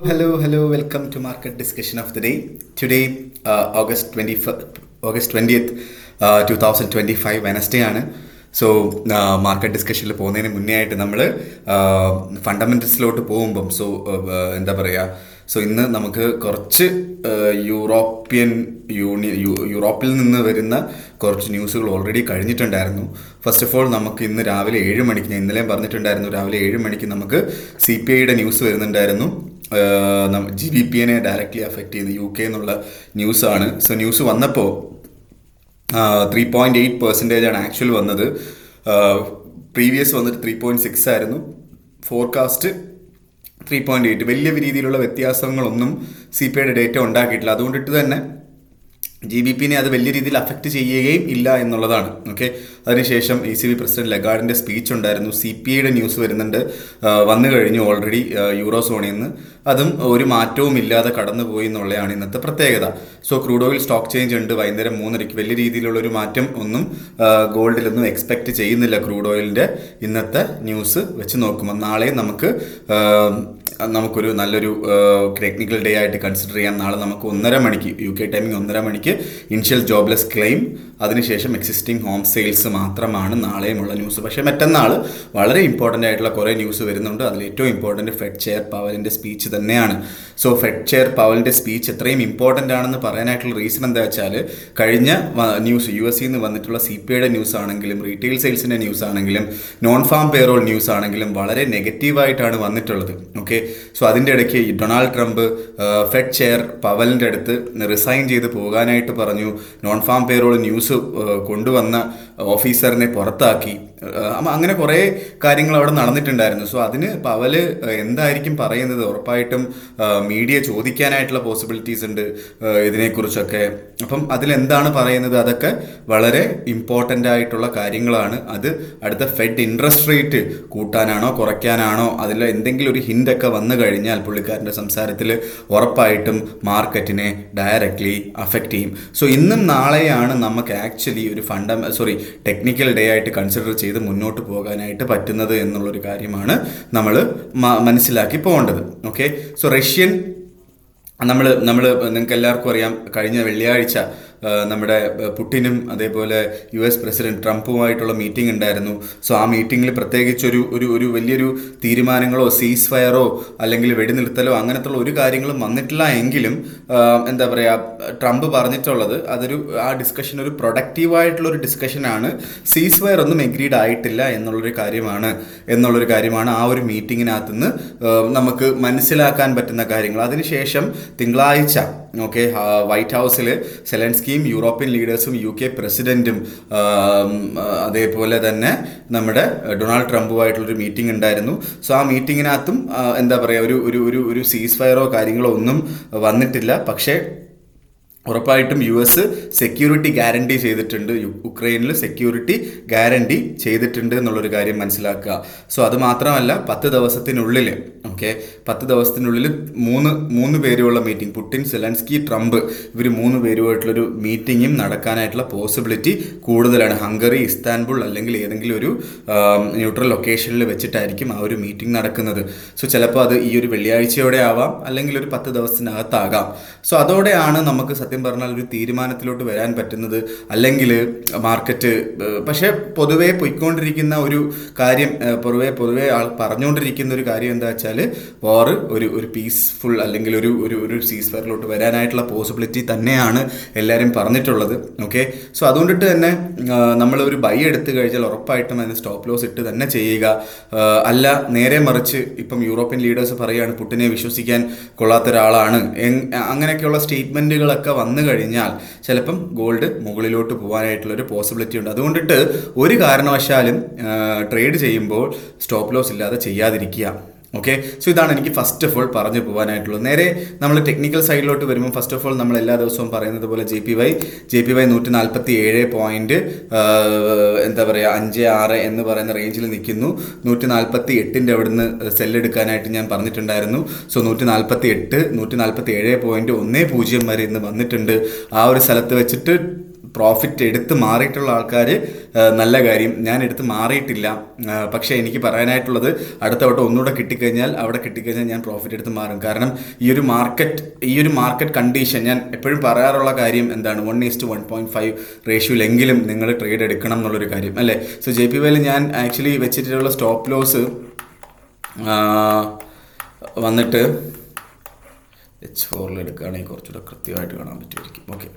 Hello. Welcome to Market Discussion of the Day. Today, August 20th, 2025, Wednesday ആണ്. So market ഡിസ്കഷനിൽ പോകുന്നതിന് മുന്നേ ആയിട്ട് നമ്മൾ ഫണ്ടമെൻറ്റൽസിലോട്ട് പോകുമ്പം എന്താ പറയുക, ഇന്ന് നമുക്ക് കുറച്ച് യൂറോപ്പിൽ നിന്ന് വരുന്ന കുറച്ച് ന്യൂസുകൾ ഓൾറെഡി കഴിഞ്ഞിട്ടുണ്ടായിരുന്നു. ഫസ്റ്റ് ഓഫ് ഓൾ നമുക്ക് ഇന്ന് രാവിലെ 7 മണിക്ക്, ഞാൻ ഇന്നലെയും പറഞ്ഞിട്ടുണ്ടായിരുന്നു, രാവിലെ 7 മണിക്ക് നമുക്ക് CPIയുടെ ന്യൂസ് വരുന്നുണ്ടായിരുന്നു. GBPനെ ഡയറക്റ്റ്ലി അഫക്റ്റ് ചെയ്ത് UK എന്നുള്ള ന്യൂസാണ്. ന്യൂസ് വന്നപ്പോൾ 3.8% ആക്ച്വൽ വന്നത്. പ്രീവിയസ് വന്നിട്ട് 3.6 ആയിരുന്നു. ഫോർകാസ്റ്റ് 3.8. വലിയ രീതിയിലുള്ള വ്യത്യാസങ്ങളൊന്നും CPIയുടെ ഡേറ്റ ഉണ്ടാക്കിയിട്ടില്ല. അതുകൊണ്ടിട്ട് തന്നെ GBPനെ അത് വലിയ രീതിയിൽ അഫക്റ്റ് ചെയ്യുകയും ഇല്ല എന്നുള്ളതാണ്. ഓക്കെ, അതിനുശേഷം ECB പ്രസിഡന്റ് ലഗാർഡിൻ്റെ സ്പീച്ച് ഉണ്ടായിരുന്നു. CPIയുടെ ന്യൂസ് വന്നു കഴിഞ്ഞു ഓൾറെഡി യൂറോ സോണിൽ നിന്ന്. അതും ഒരു മാറ്റവും ഇല്ലാതെ കടന്നുപോയി എന്നുള്ളതാണ് ഇന്നത്തെ പ്രത്യേകത. ക്രൂഡ് ഓയിൽ സ്റ്റോക്ക് ചേഞ്ച് ഉണ്ട് വൈകുന്നേരം 3:00. വലിയ രീതിയിലുള്ളൊരു മാറ്റം ഒന്നും ഗോൾഡിലൊന്നും എക്സ്പെക്റ്റ് ചെയ്യുന്നില്ല. ക്രൂഡ് ഓയിലിൻ്റെ ഇന്നത്തെ ന്യൂസ് വെച്ച് നോക്കുമ്പോൾ നാളെ നമുക്കൊരു നല്ലൊരു ടെക്നിക്കൽ ഡേ ആയിട്ട് കൺസിഡർ ചെയ്യാം. നാളെ നമുക്ക് 1:30 മണിക്ക് UK ടൈമിംഗ് 1:30 മണിക്ക് ഇനിഷ്യൽ ജോബ്ലെസ് ക്ലെയിം, അതിനുശേഷം എക്സിസ്റ്റിംഗ് ഹോം സെയിൽസ് മാത്രമാണ് നാളെയുമുള്ള ന്യൂസ്. പക്ഷേ മറ്റന്നാൾ വളരെ ഇമ്പോർട്ടൻ്റ് ആയിട്ടുള്ള കുറേ ന്യൂസ് വരുന്നുണ്ട്. അതിൽ ഏറ്റവും ഇമ്പോർട്ടൻ്റ് ഫെഡ് ചെയർ പവലിൻ്റെ സ്പീച്ച് തന്നെയാണ്. ഫെഡ് ചെയർ പവലിൻ്റെ സ്പീച്ച് എത്രയും ഇമ്പോർട്ടൻ്റ് ആണെന്ന് പറയാനായിട്ടുള്ള റീസൺ എന്താ വെച്ചാൽ, കഴിഞ്ഞ ന്യൂസ് US നിന്ന് വന്നിട്ടുള്ള CPIയുടെ ന്യൂസ് ആണെങ്കിലും റീറ്റെയിൽ സെയിൽസിൻ്റെ ന്യൂസ് ആണെങ്കിലും നോൺ ഫാം പേറോൾ ന്യൂസ് ആണെങ്കിലും വളരെ നെഗറ്റീവായിട്ടാണ് വന്നിട്ടുള്ളത്. ഓക്കെ, അതിൻ്റെ ഇടയ്ക്ക് ഡൊണാൾഡ് ട്രംപ് ഫെഡ് ചെയർ പവലിൻ്റെ അടുത്ത് റിസൈൻ ചെയ്ത് പോകാനായിട്ട് പറഞ്ഞു. നോൺ ഫാം പേറോൾ ന്യൂസ് കൊണ്ടുവന്ന ഓഫീസറിനെ പുറത്താക്കി. അങ്ങനെ കുറേ കാര്യങ്ങൾ അവിടെ നടന്നിട്ടുണ്ടായിരുന്നു. അതിന് പവല് എന്തായിരിക്കും പറയുന്നത്, ഉറപ്പായിട്ടും മീഡിയ ചോദിക്കാനായിട്ടുള്ള പോസിബിലിറ്റീസ് ഉണ്ട് ഇതിനെക്കുറിച്ചൊക്കെ. അപ്പം അതിലെന്താണ് പറയുന്നത്, അതൊക്കെ വളരെ ഇമ്പോർട്ടൻ്റ് ആയിട്ടുള്ള കാര്യങ്ങളാണ്. അത് അടുത്ത ഫെഡ് ഇൻട്രസ്റ്റ് റേറ്റ് കൂട്ടാനാണോ കുറയ്ക്കാനാണോ, അതിൽ എന്തെങ്കിലും ഒരു ഹിൻ്റൊക്കെ വന്നു കഴിഞ്ഞാൽ പുള്ളിക്കാരൻ്റെ സംസാരത്തിൽ ഉറപ്പായിട്ടും മാർക്കറ്റിനെ ഡയറക്റ്റ്ലി അഫക്റ്റ് ചെയ്യും. ഇന്നും നാളെയാണ് നമുക്ക് ആക്ച്വലി ഒരു ടെക്നിക്കൽ ഡേ ആയിട്ട് കൺസിഡർ ചെയ്ത് മുന്നോട്ട് പോകാനായിട്ട് പറ്റുന്നത് എന്നുള്ളൊരു കാര്യമാണ് നമ്മൾ മനസ്സിലാക്കി പോകേണ്ടത്. ഓക്കെ, റഷ്യൻ നിങ്ങൾക്ക് എല്ലാവർക്കും അറിയാം, കഴിഞ്ഞ വെള്ളിയാഴ്ച നമ്മുടെ പുടിനും അതേപോലെ US പ്രസിഡന്റ് ട്രംപുമായിട്ടുള്ള മീറ്റിംഗ് ഉണ്ടായിരുന്നു. ആ മീറ്റിങ്ങിൽ പ്രത്യേകിച്ചൊരു ഒരു വലിയൊരു തീരുമാനങ്ങളോ സീസ് ഫയറോ അല്ലെങ്കിൽ വെടിനിർത്തലോ അങ്ങനത്തെ ഒരു കാര്യങ്ങളും വന്നിട്ടില്ല. എങ്കിലും എന്താ പറയുക, ട്രംപ് പറഞ്ഞിട്ടുള്ളത് ആ ഡിസ്കഷൻ ഒരു പ്രൊഡക്റ്റീവായിട്ടുള്ളൊരു ഡിസ്കഷനാണ്. സീസ് ഫയർ ഒന്നും എഗ്രീഡ് ആയിട്ടില്ല എന്നുള്ളൊരു കാര്യമാണ് ആ ഒരു മീറ്റിങ്ങിനകത്ത് നിന്ന് നമുക്ക് മനസ്സിലാക്കാൻ പറ്റുന്ന കാര്യങ്ങൾ. അതിനുശേഷം തിങ്കളാഴ്ച വൈറ്റ് ഹൗസിൽ സെലൻസ്കിയും യൂറോപ്യൻ ലീഡേഴ്സും UK പ്രസിഡന്റും അതേപോലെ തന്നെ നമ്മുടെ ഡൊണാൾഡ് ട്രംപുമായിട്ടുള്ളൊരു മീറ്റിംഗ് ഉണ്ടായിരുന്നു. ആ മീറ്റിങ്ങിനകത്തും എന്താ പറയുക, ഒരു സീസ് ഫയറോ കാര്യങ്ങളോ ഒന്നും വന്നിട്ടില്ല. പക്ഷേ ഉറപ്പായിട്ടും US സെക്യൂരിറ്റി ഗ്യാരണ്ടി ചെയ്തിട്ടുണ്ട്, യുക്രൈനിൽ സെക്യൂരിറ്റി ഗ്യാരണ്ടി ചെയ്തിട്ടുണ്ട് എന്നുള്ളൊരു കാര്യം മനസ്സിലാക്കുക. അത് മാത്രമല്ല 10 ദിവസത്തിനുള്ളിൽ 10 ദിവസത്തിനുള്ളിൽ മൂന്ന് പേരുള്ള മീറ്റിംഗ്, പുടിൻ, സെലൻസ്കി, ട്രംപ്, ഇവർ 3 പേരുമായിട്ടുള്ളൊരു മീറ്റിങ്ങും നടക്കാനായിട്ടുള്ള പോസിബിലിറ്റി കൂടുതലാണ്. ഹംഗറി, ഇസ്താൻബുൾ അല്ലെങ്കിൽ ഏതെങ്കിലും ഒരു ന്യൂട്രൽ ലൊക്കേഷനിൽ വെച്ചിട്ടായിരിക്കും ആ ഒരു മീറ്റിംഗ് നടക്കുന്നത്. ചിലപ്പോൾ അത് ഈ ഒരു വെള്ളിയാഴ്ചയോടെ ആവാം, അല്ലെങ്കിൽ ഒരു 10 ദിവസത്തിനകത്താകാം. അതോടെയാണ് നമുക്ക് സത്യം പറഞ്ഞാൽ ഒരു തീരുമാനത്തിലോട്ട് വരാൻ പറ്റുന്നത്. അല്ലെങ്കിൽ മാർക്കറ്റ് പക്ഷേ പൊതുവേ പോയിക്കൊണ്ടിരിക്കുന്ന ഒരു കാര്യം, പൊതുവേ പറഞ്ഞുകൊണ്ടിരിക്കുന്ന ഒരു കാര്യം എന്താ വെച്ചാൽ, വാർ ഒരു പീസ്ഫുൾ അല്ലെങ്കിൽ ഒരു സീസ് ഫയറിലോട്ട് വരാനായിട്ടുള്ള പോസിബിലിറ്റി തന്നെയാണ് എല്ലാവരും പറഞ്ഞിട്ടുള്ളത്. ഓക്കെ, അതുകൊണ്ടിട്ട് തന്നെ നമ്മൾ ഒരു ബൈ എടുത്തു കഴിഞ്ഞാൽ ഉറപ്പായിട്ടും അതിന് സ്റ്റോപ്പ് ലോസ് ഇട്ട് തന്നെ ചെയ്യുക. അല്ല നേരെ മറിച്ച് ഇപ്പം യൂറോപ്യൻ ലീഡേഴ്സ് പറയുകയാണ് പുടിനെ വിശ്വസിക്കാൻ കൊള്ളാത്ത ഒരാളാണ്, അങ്ങനെയൊക്കെയുള്ള സ്റ്റേറ്റ്മെൻറ്റുകളൊക്കെ വന്നു കഴിഞ്ഞാൽ ചിലപ്പം ഗോൾഡ് മുകളിലോട്ട് പോകാനായിട്ടുള്ളൊരു പോസിബിലിറ്റി ഉണ്ട്. അതുകൊണ്ടിട്ട് ഒരു കാരണവശാലും ട്രേഡ് ചെയ്യുമ്പോൾ സ്റ്റോപ്പ് ലോസ് ഇല്ലാതെ ചെയ്യാതിരിക്കുക. ഓക്കെ, ഇതാണ് എനിക്ക് ഫസ്റ്റ് ഓഫ് ഓൾ പറഞ്ഞു പോകാനായിട്ടുള്ളത്. നേരെ നമ്മൾ ടെക്നിക്കൽ സൈഡിലോട്ട് വരുമ്പോൾ ഫസ്റ്റ് ഓഫ് ഓൾ നമ്മൾ എല്ലാ ദിവസവും പറയുന്നത് പോലെ JPY 147 പോയിന്റ് എന്താ പറയുക 56 എന്ന് പറയുന്ന റേഞ്ചിൽ നിൽക്കുന്നു. 148 അവിടുന്ന് സെല്ലെടുക്കാനായിട്ട് ഞാൻ പറഞ്ഞിട്ടുണ്ടായിരുന്നു. 147.10 വരെ ഇന്ന് വന്നിട്ടുണ്ട്. ആ ഒരു സ്ഥലത്ത് വെച്ചിട്ട് പ്രോഫിറ്റ് എടുത്ത് മാറിയിട്ടുള്ള ആൾക്കാർ നല്ല കാര്യം. ഞാൻ എടുത്ത് മാറിയിട്ടില്ല. പക്ഷേ എനിക്ക് പറയാനായിട്ടുള്ളത് അടുത്ത വട്ടം ഒന്നുകൂടെ കിട്ടിക്കഴിഞ്ഞാൽ ഞാൻ പ്രോഫിറ്റ് എടുത്ത് മാറും. കാരണം ഈ ഒരു മാർക്കറ്റ് കണ്ടീഷൻ ഞാൻ എപ്പോഴും പറയാറുള്ള കാര്യം എന്താണ്, 1:1.5 റേഷ്യോയിലെങ്കിലും നിങ്ങൾ ട്രേഡ് എടുക്കണം എന്നുള്ളൊരു കാര്യം അല്ലേ. സോ JPY ഞാൻ ആക്ച്വലി വെച്ചിട്ടുള്ള സ്റ്റോപ്പ് ലോസ് വന്നിട്ട് H4 എടുക്കുകയാണെങ്കിൽ കുറച്ചുകൂടെ കൃത്യമായിട്ട് കാണാൻ പറ്റുമായിരിക്കും. ഓക്കെ,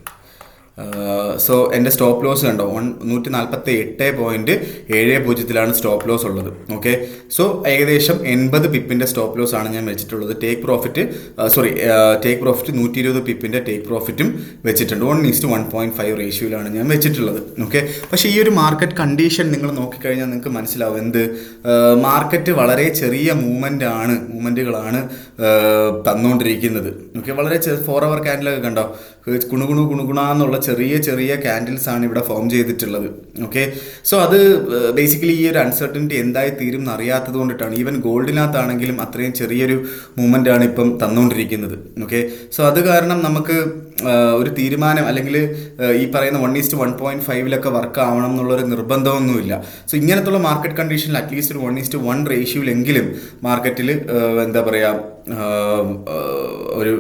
സോ എൻ്റെ സ്റ്റോപ്പ് ലോസ് കണ്ടോ 148.70 സ്റ്റോപ്പ് ലോസ് ഉള്ളത്. ഓക്കെ, സോ ഏകദേശം 80 പിപ്പിൻ്റെ സ്റ്റോപ്പ് ലോസ് ആണ് ഞാൻ വെച്ചിട്ടുള്ളത്. ടേക്ക് പ്രോഫിറ്റ് 120 പിപ്പിൻ്റെ ടേക്ക് പ്രോഫിറ്റും വെച്ചിട്ടുണ്ട്. 1:1.5 റേഷ്യോയിലാണ് ഞാൻ വെച്ചിട്ടുള്ളത്. ഓക്കെ, പക്ഷേ ഈ ഒരു മാർക്കറ്റ് കണ്ടീഷൻ നിങ്ങൾ നോക്കിക്കഴിഞ്ഞാൽ നിങ്ങൾക്ക് മനസ്സിലാവും എന്ത്, മാർക്കറ്റ് വളരെ ചെറിയ മൂവ്മെൻറ്റുകളാണ് തന്നുകൊണ്ടിരിക്കുന്നത്. ഓക്കെ, വളരെ 4 അവർ ക്യാൻഡിലൊക്കെ കണ്ടോ, കുണുകുണാന്നുള്ള ചെറിയ ക്യാൻഡിൽസ് ആണ് ഇവിടെ ഫോം ചെയ്തിട്ടുള്ളത്. ഓക്കെ, സോ അത് ബേസിക്കലി ഈ ഒരു അൺസർട്ടനിറ്റി എന്തായി തീരും എന്നറിയാത്തത് കൊണ്ടിട്ടാണ്. ഈവൻ ഗോൾഡിനകത്താണെങ്കിലും അത്രയും ചെറിയൊരു മൂവ്മെൻ്റ് ആണ് ഇപ്പം തന്നുകൊണ്ടിരിക്കുന്നത്. ഓക്കെ, സോ അത് കാരണം നമുക്ക് ഒരു തീരുമാനം അല്ലെങ്കിൽ ഈ പറയുന്ന 1:1.5 വർക്ക് ആവണം എന്നുള്ളൊരു നിർബന്ധമൊന്നുമില്ല. സോ ഇങ്ങനത്തുള്ള മാർക്കറ്റ് കണ്ടീഷനിൽ അറ്റ്ലീസ്റ്റ് ഒരു 1:1 റേഷ്യോയിലെങ്കിലും മാർക്കറ്റിൽ എന്താ പറയുക ഒരു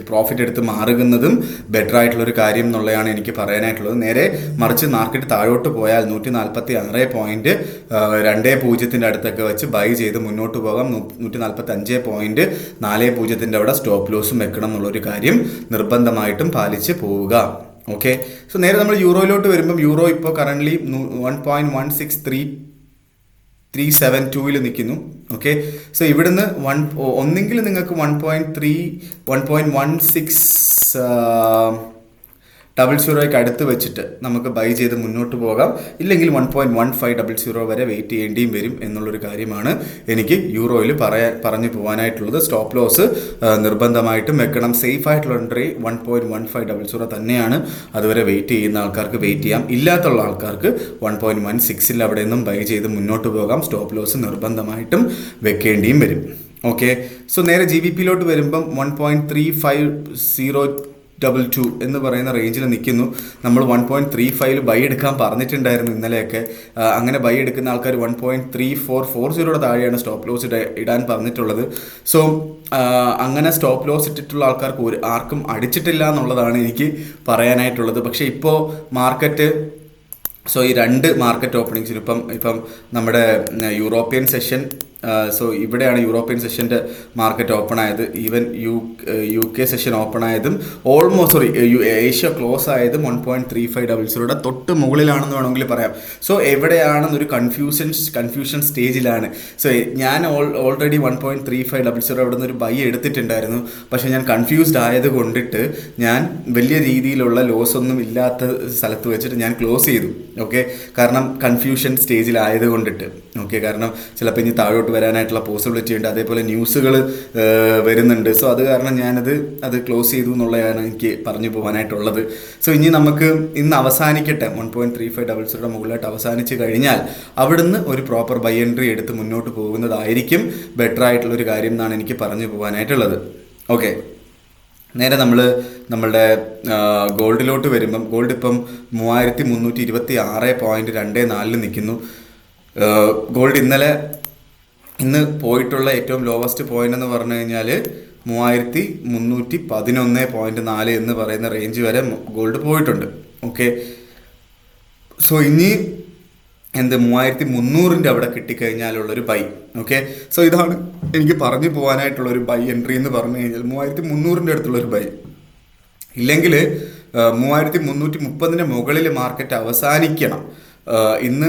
പ്രോഫിറ്റ് എടുത്ത് മാറുന്നതും ബെറ്റർ ആയിട്ടുള്ളൊരു കാര്യം എന്നുള്ളതാണ് എനിക്ക് പറയാനായിട്ടുള്ളത്. നേരെ മറിച്ച് മാർക്കറ്റ് താഴോട്ട് പോയാൽ 146.20 അടുത്തൊക്കെ വെച്ച് ബൈ ചെയ്ത് മുന്നോട്ട് പോകാം. 145.40 അവിടെ സ്റ്റോപ്പ് ലോസും വെക്കണം എന്നുള്ളൊരു കാര്യം നിർബന്ധമായിട്ടും പാലിച്ച് പോവുക. ഓക്കെ, സോ നേരെ നമ്മൾ യൂറോയിലോട്ട് വരുമ്പം യൂറോ ഇപ്പോൾ കറൻ്റ്ലി 1.16372 നിൽക്കുന്നു. ഓക്കെ, സോ ഇവിടുന്ന് ഒന്നെങ്കിൽ നിങ്ങൾക്ക് 1.1600 അടുത്ത് വെച്ചിട്ട് നമുക്ക് ബൈ ചെയ്ത് മുന്നോട്ട് പോകാം. ഇല്ലെങ്കിൽ 1.1500 വരെ വെയിറ്റ് ചെയ്യേണ്ടിയും വരും എന്നുള്ളൊരു കാര്യമാണ് എനിക്ക് യൂറോയിൽ പറഞ്ഞു പോകാനായിട്ടുള്ളത്. സ്റ്റോപ്പ് ലോസ് നിർബന്ധമായിട്ടും വെക്കണം. സേഫ് ആയിട്ടുള്ള എൻട്രി 1.1500 തന്നെയാണ്. അതുവരെ വെയിറ്റ് ചെയ്യുന്ന ആൾക്കാർക്ക് വെയിറ്റ് ചെയ്യാം. ഇല്ലാത്തുള്ള ആൾക്കാർക്ക് 1.16 അവിടെ നിന്നും ബൈ ചെയ്ത് മുന്നോട്ട് പോകാം. സ്റ്റോപ്പ് ലോസ് നിർബന്ധമായിട്ടും വെക്കേണ്ടിയും വരും. ഓക്കെ, സോ നേരെ GBPയിലോട്ട് വരുമ്പം 1.3502 എന്ന് പറയുന്ന റേഞ്ചിൽ നിൽക്കുന്നു. നമ്മൾ 1.35 ബൈ എടുക്കാൻ പറഞ്ഞിട്ടുണ്ടായിരുന്നു ഇന്നലെയൊക്കെ. അങ്ങനെ ബൈ എടുക്കുന്ന ആൾക്കാർ 1.3440 താഴെയാണ് സ്റ്റോപ്പ് ലോസ് ഇടാൻ പറഞ്ഞിട്ടുള്ളത്. സോ അങ്ങനെ സ്റ്റോപ്പ് ലോസ് ഇട്ടിട്ടുള്ള ആൾക്കാർക്ക് ആർക്കും അടിച്ചിട്ടില്ല എന്നുള്ളതാണ് എനിക്ക് പറയാനായിട്ടുള്ളത്. പക്ഷേ ഇപ്പോൾ മാർക്കറ്റ് ഈ 2 മാർക്കറ്റ് ഓപ്പണിങ്സിന് ഇപ്പം നമ്മുടെ യൂറോപ്യൻ സെഷൻ, സോ ഇവിടെയാണ് യൂറോപ്യൻ സെഷൻ്റെ മാർക്കറ്റ് ഓപ്പൺ ആയത്. ഈവൻ UK സെഷൻ ഓപ്പൺ ആയതും ഏഷ്യ ക്ലോസ് ആയതും 1.3500 തൊട്ട് മുകളിലാണെന്ന് വേണമെങ്കിൽ പറയാം. സോ എവിടെയാണെന്നൊരു കൺഫ്യൂഷൻ സ്റ്റേജിലാണ്. സോ ഞാൻ ഓൾറെഡി 1.3500 അവിടെ നിന്ന് ഒരു ബൈ എടുത്തിട്ടുണ്ടായിരുന്നു. പക്ഷേ ഞാൻ കൺഫ്യൂസ്ഡ് ആയത് കൊണ്ടിട്ട് ഞാൻ വലിയ രീതിയിലുള്ള ലോസ് ഒന്നും ഇല്ലാത്ത സ്ഥലത്ത് വെച്ചിട്ട് ഞാൻ ക്ലോസ് ചെയ്തു. ഓക്കെ, കാരണം കൺഫ്യൂഷൻ സ്റ്റേജിലായത് കൊണ്ടിട്ട്. ഓക്കെ, കാരണം ചിലപ്പോൾ ഇനി താഴോട്ട് വരാനായിട്ടുള്ള പോസിബിലിറ്റി ഉണ്ട്. അതേപോലെ ന്യൂസുകൾ വരുന്നുണ്ട്. സോ അത് കാരണം അത് ക്ലോസ് ചെയ്തു എന്നുള്ളതാണ് എനിക്ക് പറഞ്ഞു പോകാനായിട്ടുള്ളത്. സോ ഇനി നമുക്ക് ഇന്ന് അവസാനിക്കട്ടെ. 1.3500 മുകളിലായിട്ട് അവസാനിച്ച് കഴിഞ്ഞാൽ അവിടുന്ന് ഒരു പ്രോപ്പർ ബൈ എൻട്രി എടുത്ത് മുന്നോട്ട് പോകുന്നതായിരിക്കും ബെറ്റർ ആയിട്ടുള്ളൊരു കാര്യം എന്നാണ് എനിക്ക് പറഞ്ഞു പോകാനായിട്ടുള്ളത്. ഓക്കെ, നേരെ നമ്മളുടെ ഗോൾഡിലോട്ട് വരുമ്പം ഗോൾഡ് ഇപ്പം 3326.24 നിൽക്കുന്നു. ഗോൾഡ് ഇന്ന് പോയിട്ടുള്ള ഏറ്റവും ലോവസ്റ്റ് പോയിന്റ് എന്ന് പറഞ്ഞു കഴിഞ്ഞാൽ 3311.4 എന്ന് പറയുന്ന റേഞ്ച് വരെ ഗോൾഡ് പോയിട്ടുണ്ട്. ഓക്കെ, സോ ഇനി 3300 അവിടെ കിട്ടിക്കഴിഞ്ഞാലുള്ളൊരു ബൈ. ഓക്കെ, സോ ഇതാണ് എനിക്ക് പറഞ്ഞു പോകാനായിട്ടുള്ളൊരു ബൈ എൻട്രി എന്ന് പറഞ്ഞു കഴിഞ്ഞാൽ 3300 അടുത്തുള്ളൊരു ബൈ. ഇല്ലെങ്കിൽ 3330 മുകളിൽ മാർക്കറ്റ് അവസാനിക്കണം. ഇന്ന്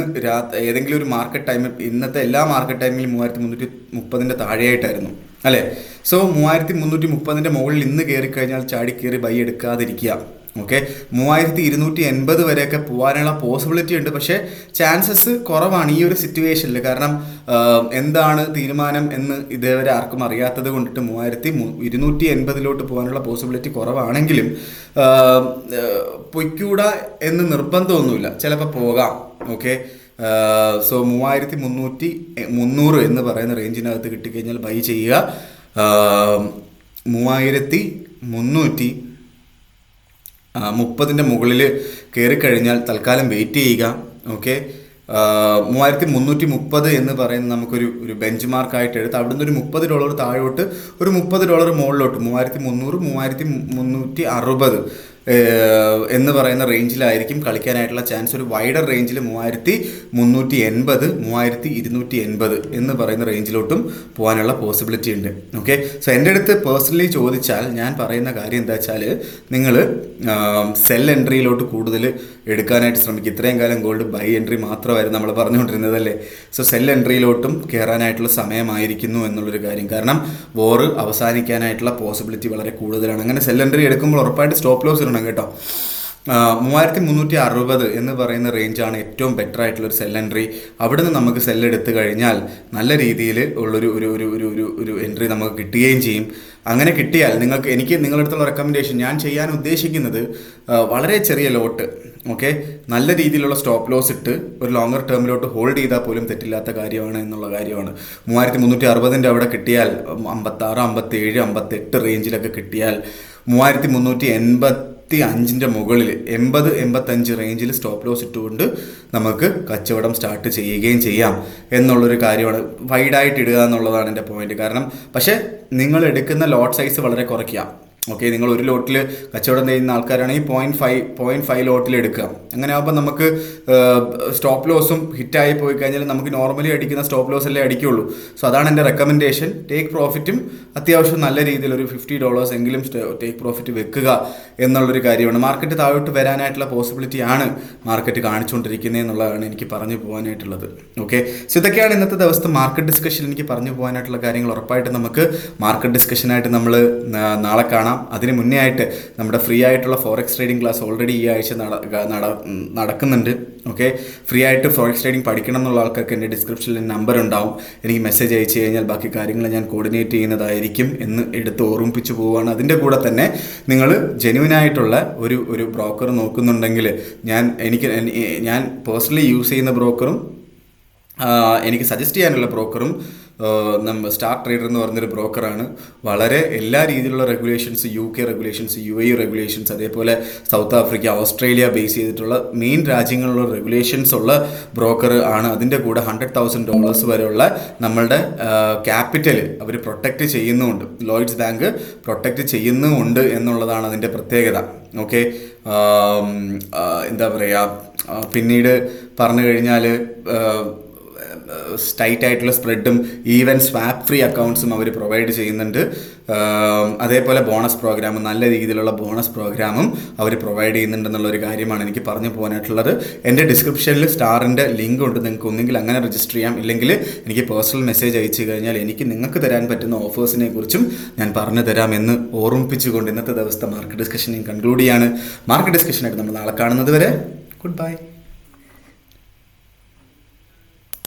ഏതെങ്കിലും ഒരു മാർക്കറ്റ് ടൈമിൽ, ഇന്നത്തെ എല്ലാ മാർക്കറ്റ് ടൈമിലും 3330 താഴെയായിട്ടായിരുന്നു അല്ലേ. സോ 3330 മുകളിൽ ഇന്ന് കയറിക്കഴിഞ്ഞാൽ ചാടി കയറി ബൈ എടുക്കാതിരിക്കുക. ഓക്കെ, 3280 വരെയൊക്കെ പോകാനുള്ള പോസിബിലിറ്റി ഉണ്ട്. പക്ഷേ ചാൻസസ് കുറവാണ് ഈ ഒരു സിറ്റുവേഷനിൽ. കാരണം എന്താണ് തീരുമാനം എന്ന് ഇതേവരെ ആർക്കും അറിയാത്തത് കൊണ്ടിട്ട് 3280 പോകാനുള്ള പോസിബിലിറ്റി കുറവാണെങ്കിലും പൊയ്ക്കൂടാ എന്ന് നിർബന്ധമൊന്നുമില്ല, ചിലപ്പോൾ പോകാം. ഓക്കെ, സോ 3300 എന്ന് പറയുന്ന റേഞ്ചിനകത്ത് കിട്ടിക്കഴിഞ്ഞാൽ ബൈ ചെയ്യുക. 3300 30ൻ്റെ മുകളിൽ കയറി കഴിഞ്ഞാൽ തൽക്കാലം വെയിറ്റ് ചെയ്യുക. ഓക്കെ, 3330 എന്ന് പറയുന്ന നമുക്കൊരു ബെഞ്ച് മാർക്കായിട്ട് എടുത്ത് അവിടുന്ന് ഒരു $30 താഴോട്ട് ഒരു $30 മുകളിലോട്ട് 3300 3360 എന്ന് പറയുന്ന റേഞ്ചിലായിരിക്കും കളിക്കാനായിട്ടുള്ള ചാൻസ്. ഒരു വൈഡർ റേഞ്ചിൽ 3380 3280 എന്ന് പറയുന്ന റേഞ്ചിലോട്ടും പോകാനുള്ള പോസിബിലിറ്റി ഉണ്ട്. ഓക്കെ, സോ എൻ്റെ അടുത്ത് പേഴ്സണലി ചോദിച്ചാൽ ഞാൻ പറയുന്ന കാര്യം എന്താ വെച്ചാൽ നിങ്ങൾ സെൽ എൻട്രിയിലോട്ട് കൂടുതൽ എടുക്കാനായിട്ട് ശ്രമിക്കുക. ഇത്രയും കാലം ഗോൾഡ് ബൈ എൻട്രി മാത്രമായിരുന്നു നമ്മൾ പറഞ്ഞുകൊണ്ടിരുന്നത് അല്ലേ. സോ സെൽ എൻട്രിയിലോട്ടും കയറാനായിട്ടുള്ള സമയമായിരിക്കുന്നു എന്നുള്ളൊരു കാര്യം. കാരണം വോർ അവസാനിക്കാനായിട്ടുള്ള പോസിബിലിറ്റി വളരെ കൂടുതലാണ്. അങ്ങനെ സെൽ എൻട്രി എടുക്കുമ്പോൾ ഉറപ്പായിട്ട് സ്റ്റോപ്പ് ലോസ് ഇടണം കേട്ടോ. 3360 എന്ന് പറയുന്ന റേഞ്ചാണ് ഏറ്റവും ബെറ്റർ ആയിട്ടുള്ളൊരു സെൽ എൻട്രി. അവിടുന്ന് നമുക്ക് സെൽ എടുത്തു കഴിഞ്ഞാൽ നല്ല രീതിയിൽ ഉള്ളൊരു ഒരു ഒരു ഒരു ഒരു ഒരു എൻട്രി നമുക്ക് കിട്ടുകയും ചെയ്യും. അങ്ങനെ കിട്ടിയാൽ എനിക്ക് നിങ്ങളുടെ അടുത്തുള്ള റെക്കമെൻഡേഷൻ, ഞാൻ ചെയ്യാൻ ഉദ്ദേശിക്കുന്നത് വളരെ ചെറിയ ലോട്ട്, ഓക്കെ, നല്ല രീതിയിലുള്ള സ്റ്റോപ്പ് ലോസ് ഇട്ട് ഒരു ലോങ്ങർ ടേമിലോട്ട് ഹോൾഡ് ചെയ്താൽ പോലും തെറ്റില്ലാത്ത കാര്യമാണ് എന്നുള്ള കാര്യമാണ്. 3360 അവിടെ കിട്ടിയാൽ 56 57 58 റേഞ്ചിലൊക്കെ കിട്ടിയാൽ 3385 മുകളിൽ 80-85 റേഞ്ചിൽ സ്റ്റോപ്പ് ലോസ് ഇട്ടുകൊണ്ട് നമുക്ക് കച്ചവടം സ്റ്റാർട്ട് ചെയ്യുകയും ചെയ്യാം എന്നുള്ളൊരു കാര്യമാണ്. വൈഡായിട്ട് ഇടുക എന്നുള്ളതാണ് എൻ്റെ പോയിന്റ്. കാരണം പക്ഷേ നിങ്ങൾ എടുക്കുന്ന ലോട്ട് സൈസ് വളരെ കുറയ്ക്കുക. ഓക്കെ, നിങ്ങൾ ഒരു ലോട്ടിൽ കച്ചവടം ചെയ്യുന്ന ആൾക്കാരാണെങ്കിൽ 0.5 ലോട്ടിൽ എടുക്കുക. അങ്ങനെ ആകുമ്പോൾ നമുക്ക് സ്റ്റോപ്പ് ലോസും ഹിറ്റായി പോയി കഴിഞ്ഞാൽ നമുക്ക് നോർമലി അടിക്കുന്ന സ്റ്റോപ്പ് ലോസ് അല്ലേ അടിക്കുള്ളൂ. സോ അതാണ് എൻ്റെ റെക്കമെൻഡേഷൻ. ടേക്ക് പ്രോഫിറ്റും അത്യാവശ്യം നല്ല രീതിയിൽ ഒരു $50 എങ്കിലും ടേക്ക് പ്രോഫിറ്റ് വെക്കുക എന്നുള്ളൊരു കാര്യമാണ്. മാർക്കറ്റ് താഴോട്ട് വരാനായിട്ടുള്ള പോസിബിലിറ്റി ആണ് മാർക്കറ്റ് കാണിച്ചുകൊണ്ടിരിക്കുന്നത് എന്നുള്ളതാണ് എനിക്ക് പറഞ്ഞു പോകാനായിട്ടുള്ളത്. ഓക്കെ, സോ ഇതൊക്കെയാണ് ഇന്നത്തെ ദിവസത്തെ മാർക്കറ്റ് ഡിസ്കഷൻ. എനിക്ക് പറഞ്ഞു പോകാനായിട്ടുള്ള കാര്യങ്ങൾ. ഉറപ്പായിട്ട് നമുക്ക് മാർക്കറ്റ് ഡിസ്കഷനായിട്ട് നമ്മൾ നാളെ കാണാം. അതിന് മുന്നേ ആയിട്ട് നമ്മുടെ ഫ്രീ ആയിട്ടുള്ള ഫോറക്സ് ട്രേഡിംഗ് ക്ലാസ് ഓൾറെഡി ഈ ആഴ്ച നടക്കുന്നുണ്ട്. ഓക്കെ, ഫ്രീ ആയിട്ട് ഫോറക്സ് ട്രേഡിംഗ് പഠിക്കണം എന്നുള്ള ആൾക്കാർക്ക് എൻ്റെ ഡിസ്ക്രിപ്ഷനിൽ നമ്പർ ഉണ്ടാവും. എനിക്ക് മെസ്സേജ് അയച്ചു കഴിഞ്ഞാൽ ബാക്കി കാര്യങ്ങൾ ഞാൻ കോർഡിനേറ്റ് ചെയ്യുന്നതായിരിക്കും എന്ന് എടുത്ത് ഓർമ്മിപ്പിച്ചു പോവുകയാണ്. അതിൻ്റെ കൂടെ തന്നെ നിങ്ങൾ ജെന്യുവനായിട്ടുള്ള ഒരു ബ്രോക്കർ നോക്കുന്നുണ്ടെങ്കിൽ ഞാൻ പേഴ്സണലി യൂസ് ചെയ്യുന്ന ബ്രോക്കറും എനിക്ക് സജസ്റ്റ് ചെയ്യാനുള്ള ബ്രോക്കറും സ്റ്റാർ ട്രേഡർ എന്ന് പറഞ്ഞൊരു ബ്രോക്കറാണ്. വളരെ എല്ലാ രീതിയിലുള്ള regulations, UK regulations, UAE regulations, അതേപോലെ സൗത്ത് ആഫ്രിക്ക, ഓസ്ട്രേലിയ ബേസ് ചെയ്തിട്ടുള്ള മെയിൻ രാജ്യങ്ങളിലുള്ള റെഗുലേഷൻസ് ഉള്ള ബ്രോക്കർ ആണ്. അതിൻ്റെ കൂടെ $100,000 വരെയുള്ള നമ്മളുടെ ക്യാപിറ്റൽ അവർ പ്രൊട്ടക്റ്റ് ചെയ്യുന്നുമുണ്ട്. ലോയിഡ്സ് ബാങ്ക് പ്രൊട്ടക്റ്റ് ചെയ്യുന്നുമുണ്ട് എന്നുള്ളതാണ് അതിൻ്റെ പ്രത്യേകത. ഓക്കെ, എന്താ പറയുക, പിന്നീട് പറഞ്ഞു കഴിഞ്ഞാൽ ടൈറ്റ് ആയിട്ടുള്ള സ്പ്രെഡും ഈവൻ സ്വാപ്പ് ഫ്രീ അക്കൗണ്ട്സും അവർ പ്രൊവൈഡ് ചെയ്യുന്നുണ്ട്. അതേപോലെ ബോണസ് പ്രോഗ്രാമും, നല്ല രീതിയിലുള്ള ബോണസ് പ്രോഗ്രാമും അവർ പ്രൊവൈഡ് ചെയ്യുന്നുണ്ടെന്നുള്ളൊരു കാര്യമാണ് എനിക്ക് പറഞ്ഞു പോകാനായിട്ടുള്ളത്. എൻ്റെ ഡിസ്ക്രിപ്ഷനിൽ സ്റ്റാറിൻ്റെ ലിങ്ക് ഉണ്ട്. നിങ്ങൾക്ക് ഒന്നെങ്കിൽ അങ്ങനെ രജിസ്റ്റർ ചെയ്യാം, ഇല്ലെങ്കിൽ എനിക്ക് പേഴ്സണൽ മെസ്സേജ് അയച്ചു കഴിഞ്ഞാൽ എനിക്ക് നിങ്ങൾക്ക് തരാൻ പറ്റുന്ന ഓഫേഴ്സിനെ കുറിച്ചും ഞാൻ പറഞ്ഞു തരാമെന്ന് ഓർമ്മിപ്പിച്ചുകൊണ്ട് ഇന്നത്തെ ദിവസത്തെ മാർക്കറ്റ് ഡിസ്കഷൻ ഞാൻ കൺക്ലൂഡ് ചെയ്യാണ്. മാർക്കറ്റ് ഡിസ്കഷനായിട്ട് നമ്മൾ നാളെ കാണുന്നത് വരെ ഗുഡ് ബൈ.